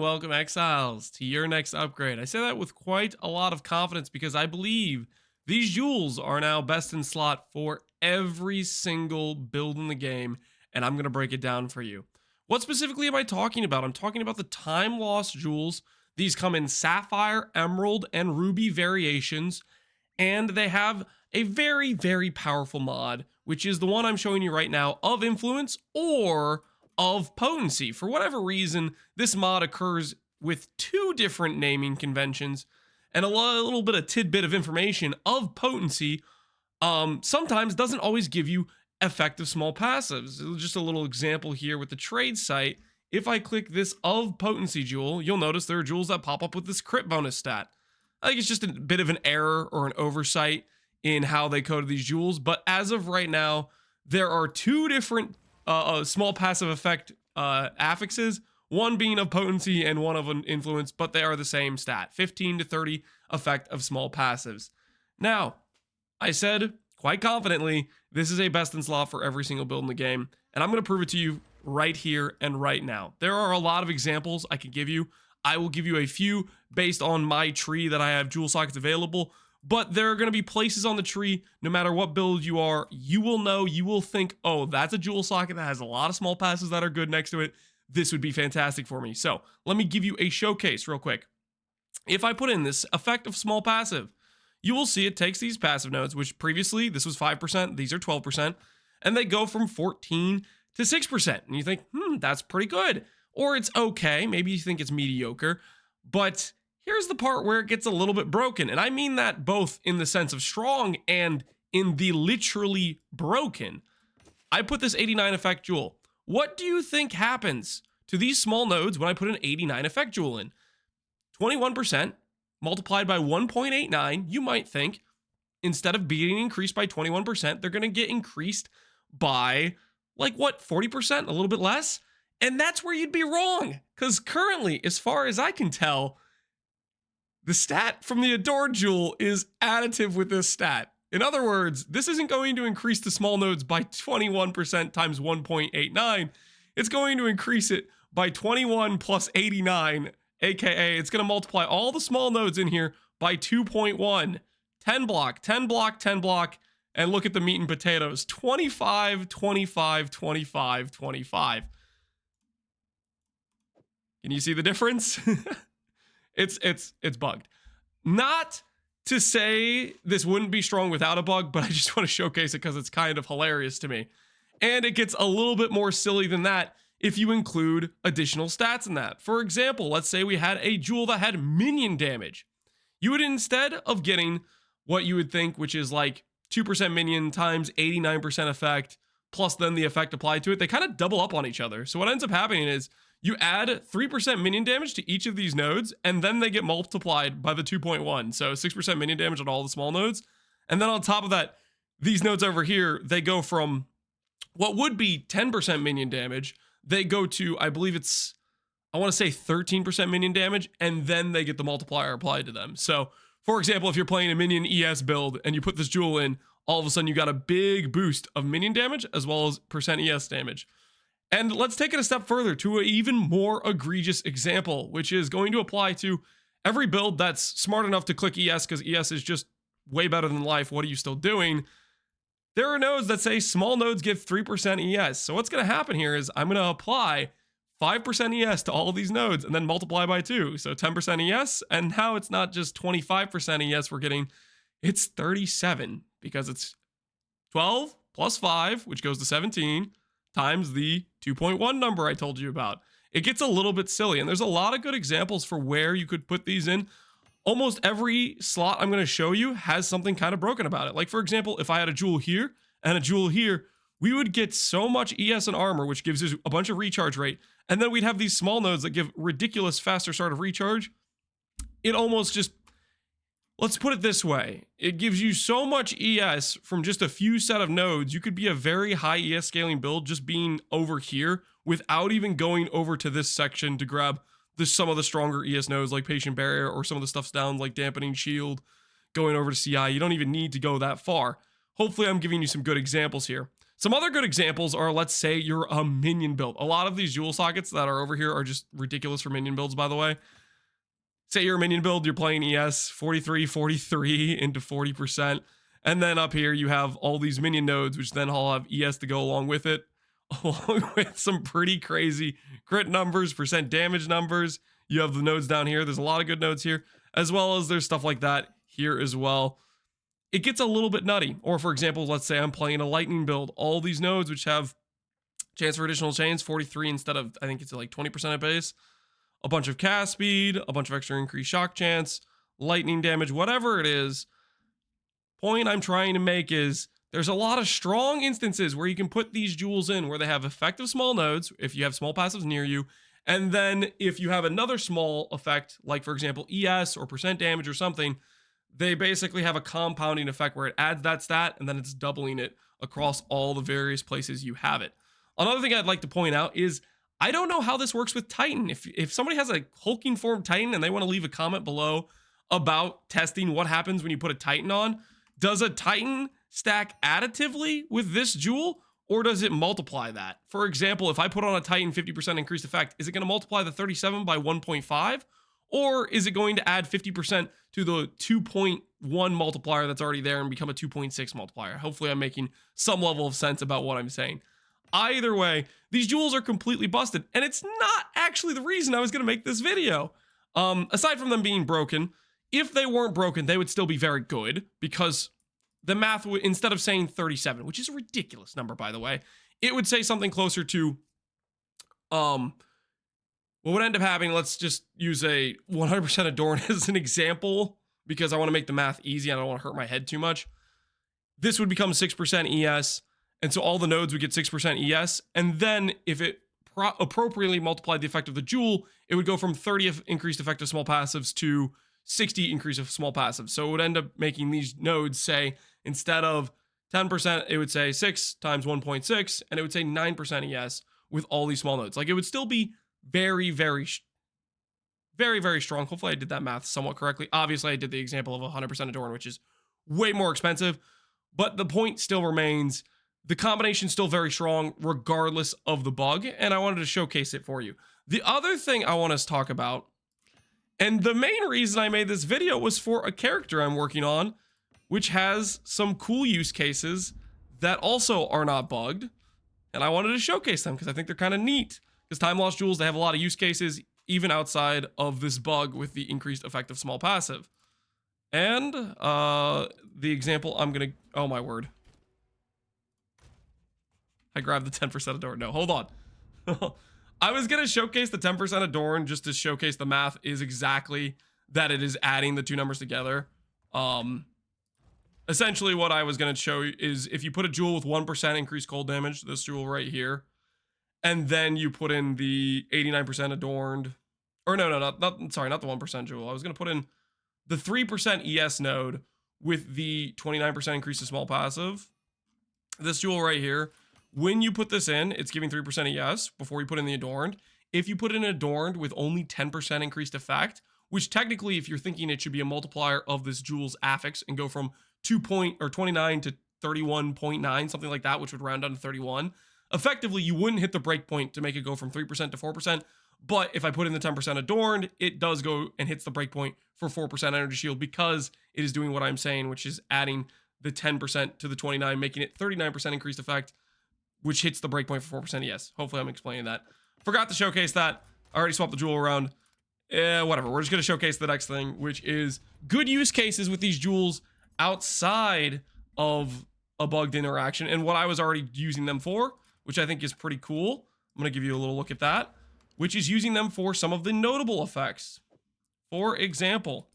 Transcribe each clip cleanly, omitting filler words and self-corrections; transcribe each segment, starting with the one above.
welcome Exiles to your next upgrade. I say that with quite a lot of confidence because I believe these jewels are now best in slot for every single build in the game, and I'm going to break it down for you. What specifically am I talking about? I'm talking about the time lost jewels. These come in sapphire, emerald, and ruby variations, and they have a very, very powerful mod, which is the one I'm showing you right now, of influence or of potency. For whatever reason, this mod occurs with two different naming conventions, and a little bit of tidbit of information of potency sometimes doesn't always give you effective small passives. Just a little example here with the trade site. If I click this of potency jewel, you'll notice there are jewels that pop up with this crit bonus stat. I think it's just a bit of an error or an oversight in how they coded these jewels, but as of right now, there are two different small passive effect affixes, one being of potency and one of an influence, but they are the same stat, 15 to 30 effect of small passives. Now, I said quite confidently, this is a best in slot for every single build in the game, and I'm going to prove it to you right here and right now. There are a lot of examples I can give you. I will give you a few based on my tree that I have jewel sockets available, but there are going to be places on the tree, no matter what build you are, you will know, you will think, oh, that's a jewel socket that has a lot of small passes that are good next to it. This would be fantastic for me. So let me give you a showcase real quick. If I put in this effect of small passive, you will see it takes these passive nodes, which previously this was 5%, these are 12%, and they go from 14 to 6%. And you think, that's pretty good. Or it's okay, maybe you think it's mediocre, but here's the part where it gets a little bit broken. And I mean that both in the sense of strong and in the literally broken. I put this 89 effect jewel. What do you think happens to these small nodes when I put an 89 effect jewel in? 21% multiplied by 1.89, you might think, instead of being increased by 21%, they're going to get increased by, like, what, 40%? A little bit less? And that's where you'd be wrong, because currently, as far as I can tell, the stat from the Adored Jewel is additive with this stat. In other words, this isn't going to increase the small nodes by 21% times 1.89. It's going to increase it by 21 plus 89, aka it's going to multiply all the small nodes in here by 2.1. 10 block, 10 block, 10 block, and look at the meat and potatoes. 25, 25, 25, 25. Can you see the difference? It's bugged. Not to say this wouldn't be strong without a bug, but I just want to showcase it because it's kind of hilarious to me. And it gets a little bit more silly than that if you include additional stats in that. For example, let's say we had a jewel that had minion damage. You would, instead of getting what you would think, which is like 2% minion times 89% effect, plus then the effect applied to it, they kind of double up on each other. So what ends up happening is you add 3% minion damage to each of these nodes, and then they get multiplied by the 2.1. So 6% minion damage on all the small nodes. And then on top of that, these nodes over here, they go from what would be 10% minion damage, they go to, I believe it's, I want to say 13% minion damage, and then they get the multiplier applied to them. So, for example, if you're playing a minion ES build and you put this jewel in, all of a sudden you got a big boost of minion damage as well as percent ES damage. And let's take it a step further to an even more egregious example, which is going to apply to every build that's smart enough to click ES because ES is just way better than life. What are you still doing? There are nodes that say small nodes give 3% ES. So what's going to happen here is I'm going to apply 5% ES to all of these nodes and then multiply by 2. So 10% ES. And now it's not just 25% ES we're getting, it's 37 because it's 12 plus 5, which goes to 17, times the 2.1 number I told you about. It gets a little bit silly, and there's a lot of good examples for where you could put these in. Almost every slot I'm going to show you has something kind of broken about it. Like, for example, if I had a jewel here and a jewel here, we would get so much ES and armor, which gives us a bunch of recharge rate, and then we'd have these small nodes that give ridiculous faster start of recharge. It almost just, let's put it this way. It gives you so much ES from just a few set of nodes. You could be a very high ES scaling build just being over here without even going over to this section to grab some of the stronger ES nodes like Patient Barrier or some of the stuff's down like Dampening Shield, going over to CI. You don't even need to go that far. Hopefully I'm giving you some good examples here. Some other good examples are, let's say you're a minion build. A lot of these jewel sockets that are over here are just ridiculous for minion builds, by the way. Say you're a minion build, you're playing ES 43, 43 into 40%. And then up here, you have all these minion nodes, which then all have ES to go along with it, along with some pretty crazy crit numbers, percent damage numbers. You have the nodes down here. There's a lot of good nodes here, as well as there's stuff like that here as well. It gets a little bit nutty. Or for example, let's say I'm playing a lightning build. All these nodes, which have chance for additional chains, 43 instead of, I think it's like 20% at base. A bunch of cast speed, a bunch of extra increased shock chance, lightning damage, whatever it is. Point I'm trying to make is there's a lot of strong instances where you can put these jewels in where they have effective small nodes if you have small passives near you. And then if you have another small effect, like for example, ES or percent damage or something, they basically have a compounding effect where it adds that stat and then it's doubling it across all the various places you have it. Another thing I'd like to point out is I don't know how this works with Titan. If somebody has a hulking form Titan and they want to leave a comment below about testing what happens when you put a Titan on, does a Titan stack additively with this jewel or does it multiply that? For example, if I put on a Titan 50% increased effect, is it going to multiply the 37 by 1.5? Or is it going to add 50% to the 2.1 multiplier that's already there and become a 2.6 multiplier? Hopefully I'm making some level of sense about what I'm saying. Either way, these jewels are completely busted, and it's not actually the reason I was going to make this video. Aside from them being broken, if they weren't broken, they would still be very good because the math would, instead of saying 37, which is a ridiculous number, by the way, it would say something closer to, what would end up happening, let's just use a 100% Adorn as an example because I want to make the math easy. I don't want to hurt my head too much. This would become 6% ES. And so all the nodes would get 6% ES. And then if it appropriately multiplied the effect of the jewel, it would go from 30 increased effect of small passives to 60 increase of small passives. So it would end up making these nodes say, instead of 10%, it would say 6 times 1.6, and it would say 9% ES with all these small nodes. Like it would still be very, very, very, very strong. Hopefully I did that math somewhat correctly. Obviously I did the example of 100% Adorn, which is way more expensive, but the point still remains. The combination's still very strong regardless of the bug, and I wanted to showcase it for you. The other thing I want us to talk about, and the main reason I made this video was for a character I'm working on, which has some cool use cases that also are not bugged, and I wanted to showcase them because I think they're kind of neat. Because Time Lost Jewels, they have a lot of use cases, even outside of this bug with the increased effect of small passive. And the example I'm gonna, oh my word. I grabbed the 10% Adorn. No, hold on. I was going to showcase the 10% Adorn just to showcase the math is exactly that it is adding the two numbers together. Essentially what I was going to show is if you put a jewel with 1% increased cold damage, this jewel right here, and then you put in the 89% adorned, or no, not the 1% jewel. I was going to put in the 3% ES node with the 29% increase to small passive. This jewel right here, when you put this in, it's giving 3% ES before you put in the adorned. If you put in adorned with only 10% increased effect, which technically, if you're thinking it should be a multiplier of this jewel's affix and go from 29 to 31.9, something like that, which would round down to 31, effectively, you wouldn't hit the breakpoint to make it go from 3% to 4%. But if I put in the 10% adorned, it does go and hits the breakpoint for 4% energy shield because it is doing what I'm saying, which is adding the 10% to the 29, making it 39% increased effect, which hits the breakpoint for 4% ES. Hopefully I'm explaining that. Forgot to showcase that. I already swapped the jewel around. Whatever. We're just going to showcase the next thing, which is good use cases with these jewels outside of a bugged interaction and what I was already using them for, which I think is pretty cool. I'm going to give you a little look at that, which is using them for some of the notable effects. For example,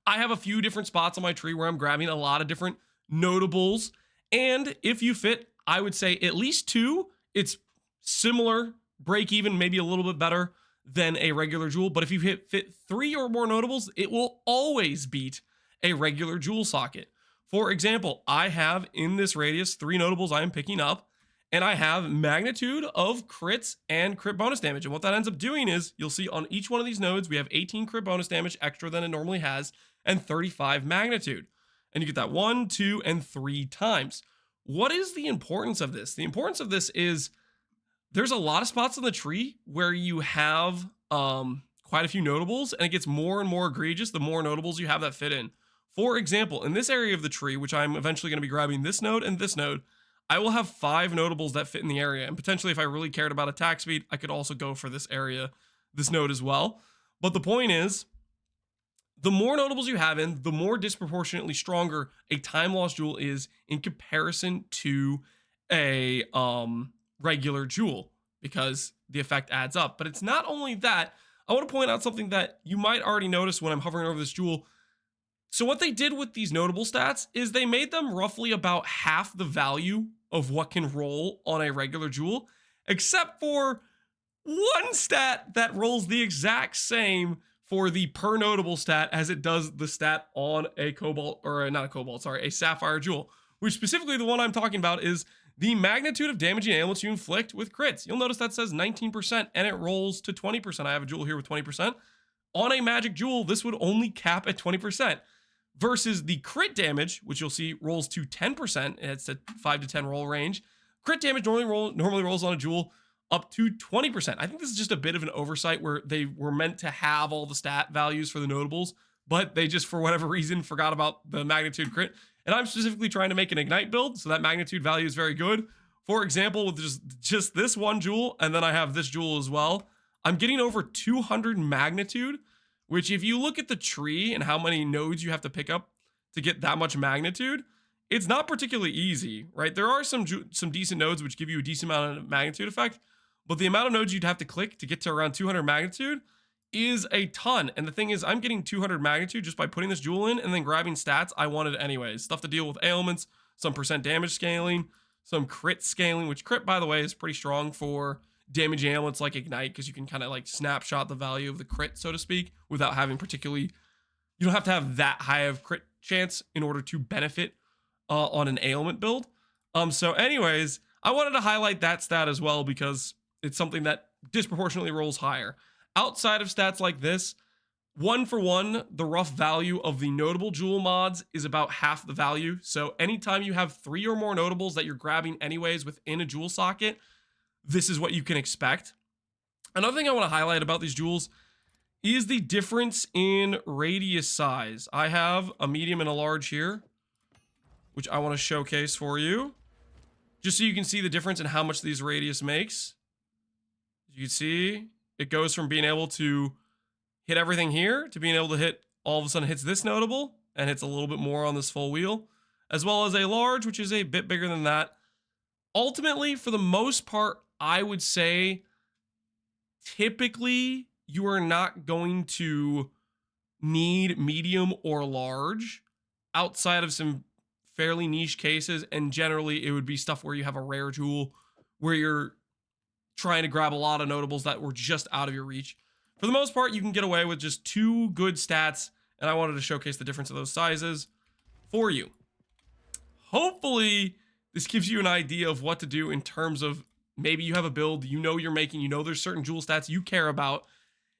I have a few different spots on my tree where I'm grabbing a lot of different notables. And if you fit, I would say at least two, it's similar, break even, maybe a little bit better than a regular jewel. But if you fit 3 or more notables, it will always beat a regular jewel socket. For example, I have in this radius 3 notables I am picking up, and I have magnitude of crits and crit bonus damage. And what that ends up doing is you'll see on each one of these nodes, we have 18 crit bonus damage extra than it normally has and 35 magnitude. And you get that 1, 2, and 3 times. What is the importance of this? The importance of this is there's a lot of spots on the tree where you have quite a few notables, and it gets more and more egregious the more notables you have that fit in. For example, in this area of the tree, which I'm eventually going to be grabbing this node and this node, I will have 5 notables that fit in the area. And potentially, if I really cared about attack speed, I could also go for this area, this node as well. But the point is, the more notables you have in, the more disproportionately stronger a time loss jewel is in comparison to a regular jewel, because the effect adds up. But it's not only that. I want to point out something that you might already notice when I'm hovering over this jewel. So what they did with these notable stats is they made them roughly about half the value of what can roll on a regular jewel, except for one stat that rolls the exact same for the per notable stat as it does the stat on a cobalt, or not a cobalt, sorry, a sapphire jewel, which specifically the one I'm talking about is the magnitude of damaging ailments you inflict with crits. You'll notice that says 19% and it rolls to 20%. I have a jewel here with 20%. On a magic jewel, this would only cap at 20%. Versus the crit damage, which you'll see rolls to 10%. It's a 5 to 10 roll range. Crit damage normally rolls on a jewel up to 20%. I think this is just a bit of an oversight where they were meant to have all the stat values for the notables, but they just, for whatever reason, forgot about the magnitude crit. And I'm specifically trying to make an ignite build, so that magnitude value is very good. For example, with just this one jewel, and then I have this jewel as well, I'm getting over 200 magnitude, which if you look at the tree and how many nodes you have to pick up to get that much magnitude, it's not particularly easy, right? There are some decent nodes which give you a decent amount of magnitude effect, but the amount of nodes you'd have to click to get to around 200 magnitude is a ton. And the thing is, I'm getting 200 magnitude just by putting this jewel in and then grabbing stats I wanted anyways. Stuff to deal with ailments, some percent damage scaling, some crit scaling, which crit, by the way, is pretty strong for damaging ailments like Ignite, because you can kind of like snapshot the value of the crit, so to speak, without having particularly, you don't have to have that high of crit chance in order to benefit on an ailment build. So anyways, I wanted to highlight that stat as well because it's something that disproportionately rolls higher. Outside of stats like this, 1 for 1, the rough value of the notable jewel mods is about half the value. So anytime you have 3 or more notables that you're grabbing anyways within a jewel socket, this is what you can expect. Another thing I want to highlight about these jewels is the difference in radius size. I have a medium and a large here, which I want to showcase for you, just so you can see the difference in how much these radius makes. As you can see, it goes from being able to hit everything here to being able to hit, all of a sudden hits this notable and hits a little bit more on this full wheel, as well as a large, which is a bit bigger than that. Ultimately, for the most part, I would say typically you are not going to need medium or large outside of some fairly niche cases, and generally it would be stuff where you have a rare jewel where you're trying to grab a lot of notables that were just out of your reach. For the most part, you can get away with just 2 good stats, and I wanted to showcase the difference of those sizes for you. Hopefully this gives you an idea of what to do in terms of maybe you have a build you know you're making, you know there's certain jewel stats you care about,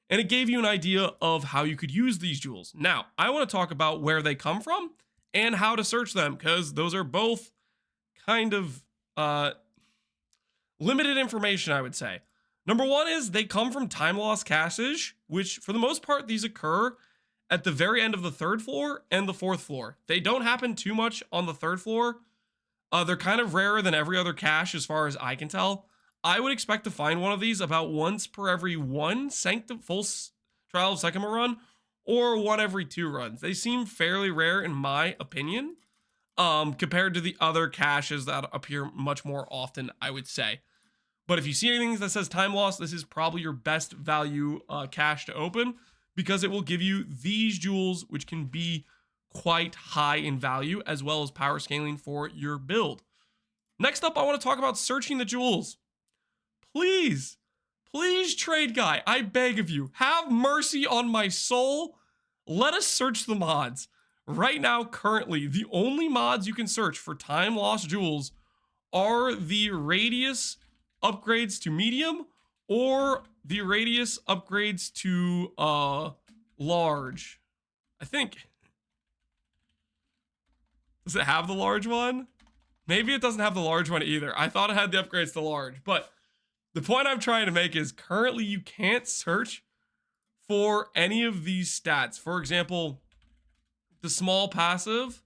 and it gave you an idea of how you could use these jewels. Now, I want to talk about where they come from and how to search them, because those are both kind of limited information, I would say. Number 1 is they come from time loss caches, which for the most part, these occur at the very end of the 3rd floor and the 4th floor. They don't happen too much on the 3rd floor. They're kind of rarer than every other cache as far as I can tell. I would expect to find one of these about once per every 1 full Trial of Sycamore run, or 1 every 2 runs. They seem fairly rare in my opinion, compared to the other caches that appear much more often, I would say. But if you see anything that says time loss, this is probably your best value cache to open, because it will give you these jewels, which can be quite high in value, as well as power scaling for your build. Next up, I want to talk about searching the jewels. Please, trade guy, I beg of you, have mercy on my soul. Let us search the mods. Right now, currently, the only mods you can search for time loss jewels are the radius upgrades to medium or the radius upgrades to large. I think. Does it have the large one? Maybe it doesn't have the large one either. I thought it had the upgrades to large, but the point I'm trying to make is currently you can't search for any of these stats. For example, the small passive.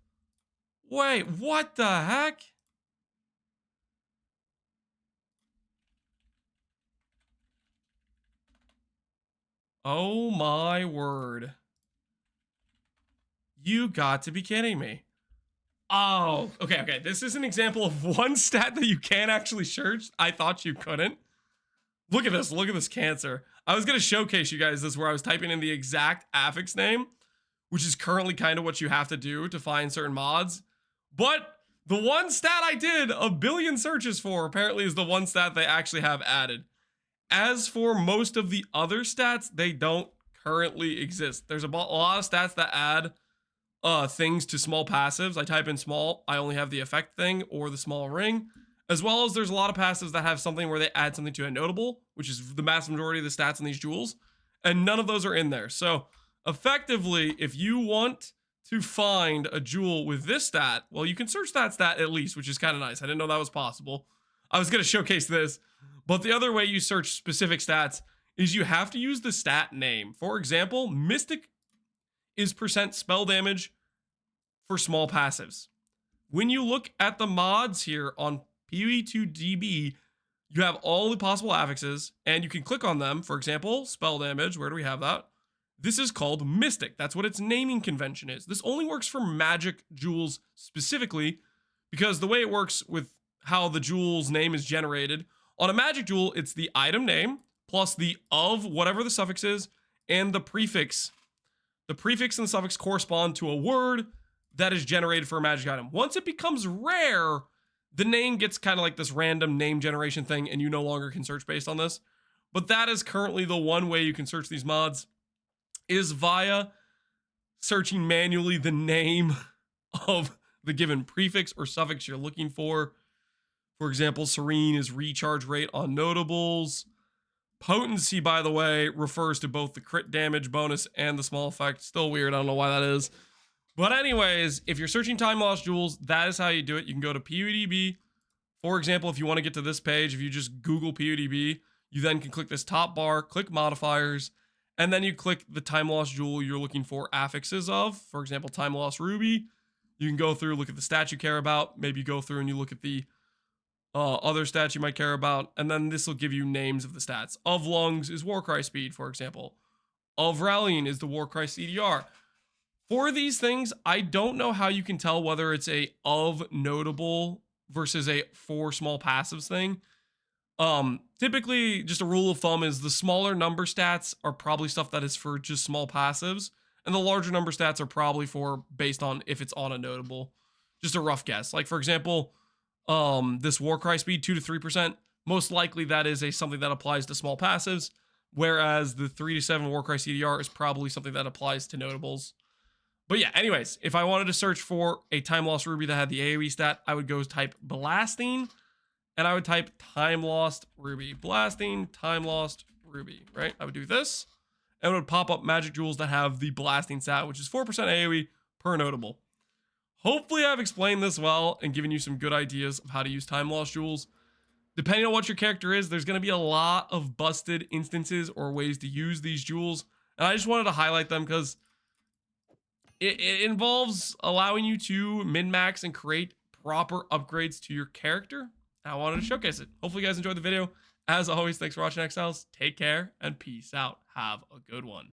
Wait, what the heck? Oh my word. You got to be kidding me. Oh, okay. This is an example of one stat that you can actually search. I thought you couldn't. Look at this. Look at this cancer. I was going to showcase you guys this where I was typing in the exact affix name, which is currently kind of what you have to do to find certain mods. But the one stat I did a billion searches for apparently is the one stat they actually have added. As for most of the other stats, they don't currently exist. There's a lot of stats that add things to small passives. I type in small, I only have the effect thing or the small ring, as well as there's a lot of passives that have something where they add something to a notable, which is the mass majority of the stats in these jewels, and none of those are in there. So effectively, if you want to find a jewel with this stat, well, you can search that stat at least, which is kind of nice. I didn't know that was possible. I was going to showcase this, but the other way you search specific stats is you have to use the stat name. For example, Mystic is percent spell damage for small passives. When you look at the mods here on PoE2DB, you have all the possible affixes, and you can click on them. For example, spell damage. Where do we have that? This is called Mystic. That's what its naming convention is. This only works for magic jewels specifically, because the way it works with how the jewel's name is generated, on a magic jewel, it's the item name plus the of whatever the suffix is and the prefix. The prefix and the suffix correspond to a word that is generated for a magic item. Once it becomes rare, the name gets kind of like this random name generation thing, and you no longer can search based on this. But that is currently the one way you can search these mods, is via searching manually the name of the given prefix or suffix you're looking for. For example, Serene is recharge rate on notables. Potency, by the way, refers to both the crit damage bonus and the small effect. Still weird, I don't know why that is. But anyways, if you're searching time lost jewels, that is how you do it. You can go to PoEDB. For example, if you want to get to this page, if you just Google PoEDB, you then can click this top bar, click modifiers, and then you click the time lost jewel you're looking for affixes of. For example, time lost ruby. You can go through, look at the stats you care about. Maybe go through and you look at the other stats you might care about, and then this will give you names of the stats. Of lungs is Warcry speed, for example. Of rallying is the Warcry CDR. For these things, I don't know how you can tell whether it's a of notable versus a for small passives thing. Typically, just a rule of thumb is the smaller number stats are probably stuff that is for just small passives, and the larger number stats are probably for based on if it's on a notable. Just a rough guess. Like, for example, this Warcry speed 2 to 3%, most likely that is something that applies to small passives, whereas the 3 to 7 Warcry CDR is probably something that applies to notables. But yeah, anyways, if I wanted to search for a time lost ruby that had the AoE stat, I would go type blasting, and I would type time lost ruby. Blasting, time lost ruby, right? I would do this, and it would pop up magic jewels that have the blasting stat, which is 4% AoE per notable. Hopefully I've explained this well and given you some good ideas of how to use time lost jewels. Depending on what your character is, there's going to be a lot of busted instances or ways to use these jewels. And I just wanted to highlight them because it involves allowing you to min-max and create proper upgrades to your character. And I wanted to showcase it. Hopefully you guys enjoyed the video. As always, thanks for watching, Exiles. Take care and peace out. Have a good one.